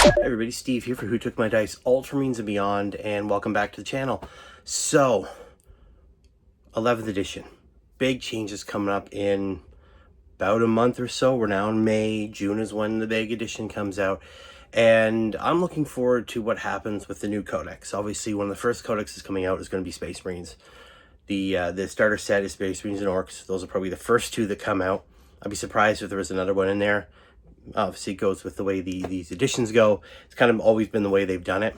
Hey everybody, Steve here for Who Took My Dice, Ultramarines and Beyond, and welcome back to the channel. So, 11th edition. Big changes coming up in about a month or so. We're now in May. June is when the big edition comes out. And I'm looking forward to what happens with the new codex. Obviously, one of the first codexes coming out is going to be Space Marines. The starter set is Space Marines and Orcs. Those are probably the first two that come out. I'd be surprised if there was another one in there. Obviously, it goes with the way these editions go. It's kind of always been the way they've done it.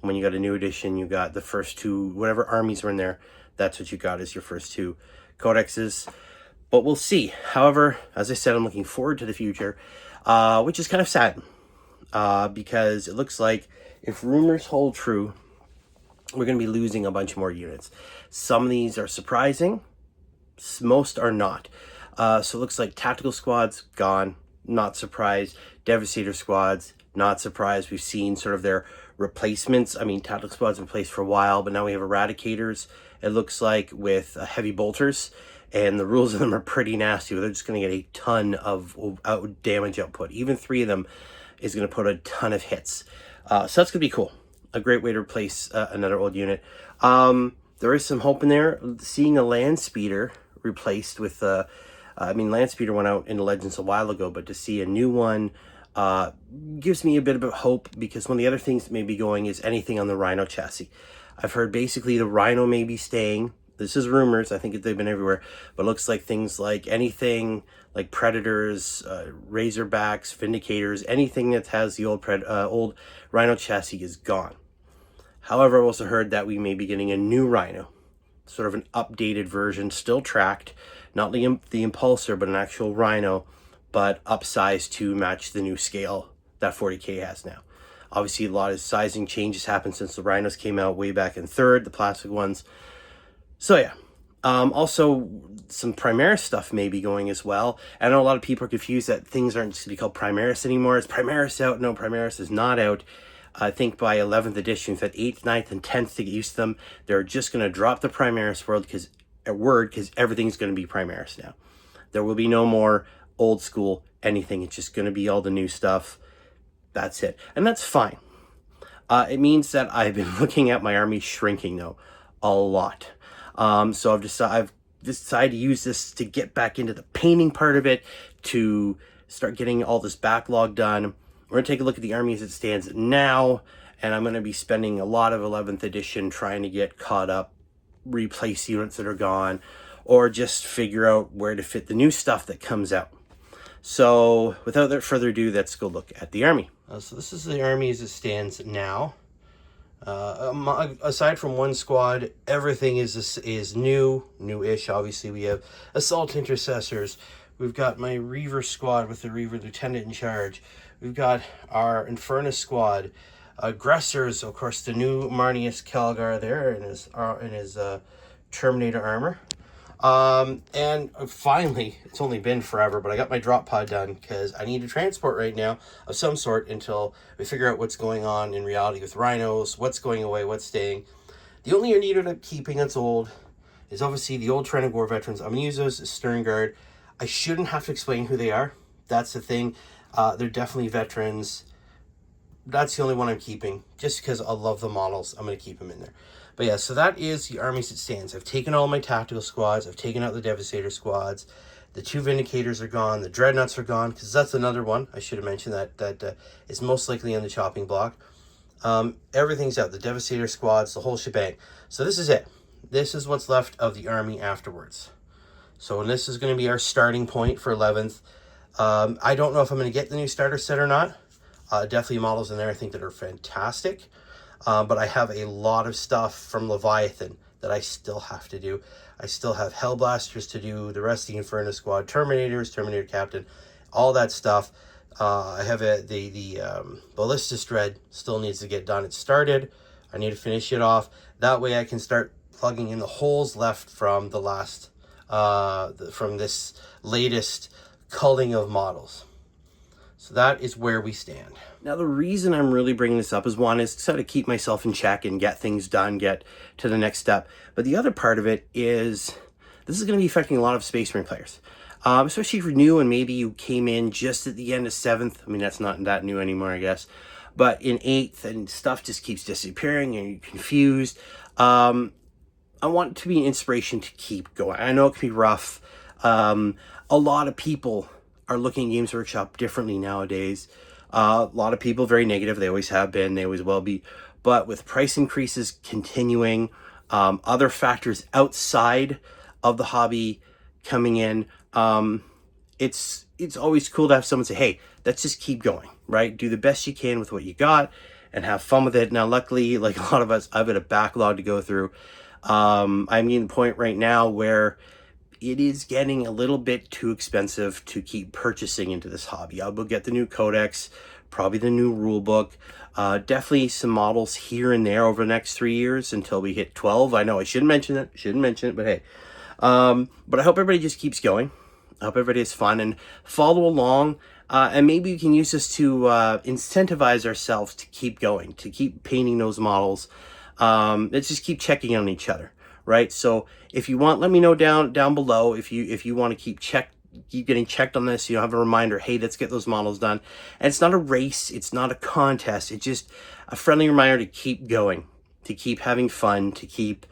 When you got a new edition, you got the first two, whatever armies are in there, that's what you got as your first two codexes. But we'll see. However, as I said, I'm looking forward to the future, which is kind of sad. Because it looks like if rumors hold true, we're going to be losing a bunch more units. Some of these are surprising. Most are not. So it looks like tactical squads, gone. Not surprised. Devastator squads, not surprised. We've seen sort of their replacements. I mean, tactical squads were placed for a while, but now we have eradicators, it looks like, with heavy bolters. And the rules of them are pretty nasty. They're just going to get a ton of damage output. Even 3 of them is going to put a ton of hits. So that's going to be cool. A great way to replace another old unit. There is some hope in there. Seeing a land speeder replaced with... Land Speeder went out in Legends a while ago, but to see a new one gives me a bit of hope, because one of the other things that may be going is anything on the Rhino chassis. I've heard basically the Rhino may be staying. This is rumors. I think they've been everywhere, but it looks like things like anything like Predators, Razorbacks, Vindicators, anything that has the old Rhino chassis is gone. However, I've also heard that we may be getting a new Rhino, sort of an updated version, still tracked. Not the Impulsor, but an actual Rhino, but upsized to match the new scale that 40K has now. Obviously, a lot of sizing changes happened since the Rhinos came out way back in 3rd, the plastic ones. So yeah. Also, some Primaris stuff may be going as well. I know a lot of people are confused that things aren't just going to be called Primaris anymore. Is Primaris out? No, Primaris is not out. I think by 11th edition, we've had 8th, 9th, and 10th to get used to them. They're just going to drop the Primaris because everything's going to be Primaris now. There will be no more old school anything. It's just going to be all the new stuff. That's it. And that's fine. It means that I've been looking at my army shrinking, though, a lot. So I've decided to use this to get back into the painting part of it, to start getting all this backlog done. We're going to take a look at the army as it stands now, and I'm going to be spending a lot of 11th edition trying to get caught up, replace units that are gone, or just figure out where to fit the new stuff that comes out. So without further ado, let's go look at the army. So this is the army as it stands now. Aside from one squad, everything is new-ish. Obviously, we have assault intercessors. We've got my Reaver squad with the Reaver lieutenant in charge. We've got our Infernus squad. Aggressors, of course, the new Marnius Calgar there in his Terminator armor. And finally, it's only been forever, but I got my drop pod done because I need a transport right now of some sort until we figure out what's going on in reality with Rhinos, what's going away, what's staying. The only unit I'm keeping that's old is obviously the old Trenogor veterans. I'm going to use those as Stern Guard. I shouldn't have to explain who they are. That's the thing. They're definitely veterans. That's the only one I'm keeping, just because I love the models. I'm going to keep them in there. But yeah, so that is the army as it stands. I've taken all my tactical squads. I've taken out the Devastator squads. The 2 Vindicators are gone. The Dreadnoughts are gone, because that's another one. I should have mentioned that is most likely on the chopping block. Everything's out. The Devastator squads, the whole shebang. So this is it. This is what's left of the army afterwards. So and this is going to be our starting point for 11th. I don't know if I'm going to get the new starter set or not. Definitely models in there I think that are fantastic. But I have a lot of stuff from Leviathan that I still have to do. I still have Hellblasters to do, the rest of the Inferno Squad, Terminators, Terminator Captain, all that stuff. I have the Ballistus Dread still needs to get done. It started. I need to finish it off. That way I can start plugging in the holes left from the last, from this latest culling of models. So that is where we stand. Now, the reason I'm really bringing this up is, one, is to sort of keep myself in check and get things done, get to the next step. But the other part of it is this is going to be affecting a lot of Space Marine players. Especially if you're new and maybe you came in just at the end of 7th. I mean, that's not that new anymore, I guess. but in 8th and stuff just keeps disappearing and you're confused. I want it to be an inspiration to keep going. I know it can be rough. A lot of people are looking at Games Workshop differently nowadays. A lot of people very negative. They always have been. They always will be. But with price increases continuing, other factors outside of the hobby coming in, it's always cool to have someone say, hey, let's just keep going, right? Do the best you can with what you got and have fun with it. Now, luckily, like a lot of us, I've got a backlog to go through. I'm getting to the point right now where it is getting a little bit too expensive to keep purchasing into this hobby. I will get the new codex, probably the new rule book, definitely some models here and there over the next 3 years until we hit 12. I know I shouldn't mention it, but hey. But I hope everybody just keeps going. I hope everybody has fun and follow along. And maybe we can use this to incentivize ourselves to keep going, to keep painting those models. Let's just keep checking on each other, right? So if you want, let me know down below if you want to keep getting checked on this. You have a reminder, hey, let's get those models done. And it's not a race, it's not a contest, it's just a friendly reminder to keep going, to keep having fun, to keep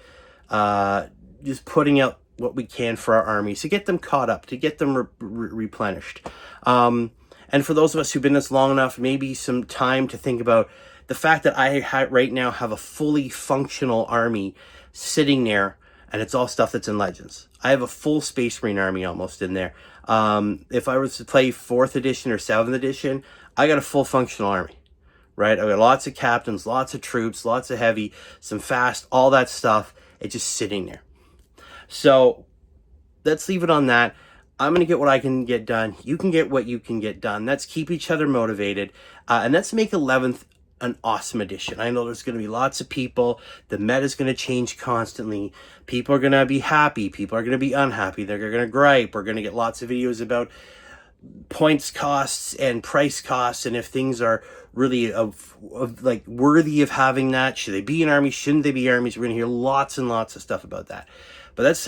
just putting out what we can for our armies, to get them caught up, to get them replenished. And for those of us who've been this long enough, maybe some time to think about the fact that I right now have a fully functional army sitting there, and it's all stuff that's in Legends. I have a full Space Marine army almost in there. If I was to play 4th edition or 7th edition, I got a full functional army, right? I got lots of captains, lots of troops, lots of heavy, some fast, all that stuff. It's just sitting there. So let's leave it on that. I'm going to get what I can get done. You can get what you can get done. Let's keep each other motivated. And let's make 11th an awesome edition. I know there's going to be lots of people. The meta is going to change constantly. People are going to be happy. People are going to be unhappy. They're going to gripe. We're going to get lots of videos about points costs and price costs, and if things are really of like worthy of having that. Should they be in armies? Shouldn't they be armies? We're going to hear lots and lots of stuff about that. But let's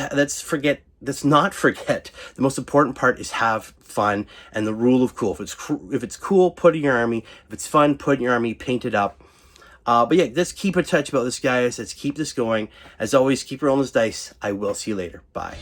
not forget the most important part is have fun and the rule of cool. If it's cool, put in your army. If it's fun, put in your army, paint it up. But yeah, let's keep in touch about this, guys. Let's keep this going. As always, keep rolling those dice. I will see you later. Bye.